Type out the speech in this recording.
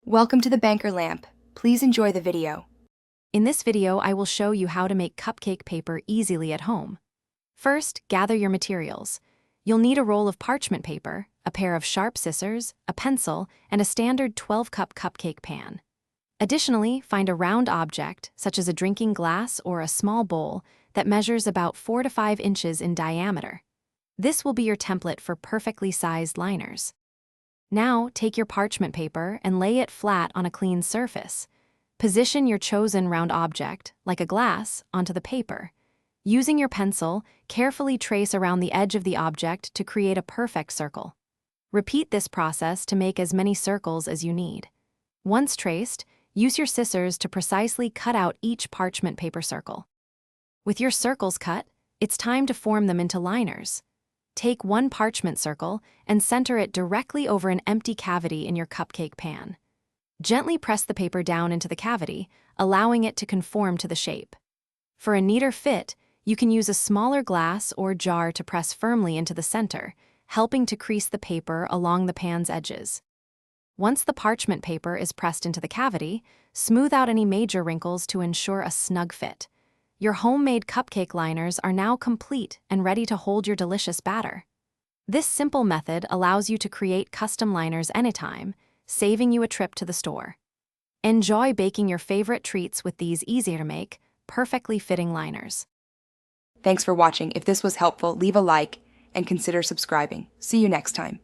Welcome to the Banker Lamp. Please enjoy the video. In this video, I will show you how to make cupcake paper easily at home. First, gather your materials. You'll need a roll of parchment paper, a pair of sharp scissors, a pencil, and a standard 12-cup cupcake pan. Additionally, find a round object, such as a drinking glass or a small bowl, that measures about 4 to 5 inches in diameter. This will be your template for perfectly sized liners. Now, take your parchment paper and lay it flat on a clean surface. Position your chosen round object, like a glass, onto the paper. Using your pencil, carefully trace around the edge of the object to create a perfect circle. Repeat this process to make as many circles as you need. Once traced, use your scissors to precisely cut out each parchment paper circle. With your circles cut, it's time to form them into liners. Take one parchment circle and center it directly over an empty cavity in your cupcake pan. Gently press the paper down into the cavity, allowing it to conform to the shape. For a neater fit, you can use a smaller glass or jar to press firmly into the center, helping to crease the paper along the pan's edges. Once the parchment paper is pressed into the cavity, smooth out any major wrinkles to ensure a snug fit. Your homemade cupcake liners are now complete and ready to hold your delicious batter. This simple method allows you to create custom liners anytime, saving you a trip to the store. Enjoy baking your favorite treats with these easy-to-make, perfectly fitting liners. Thanks for watching. If this was helpful, leave a like and consider subscribing. See you next time.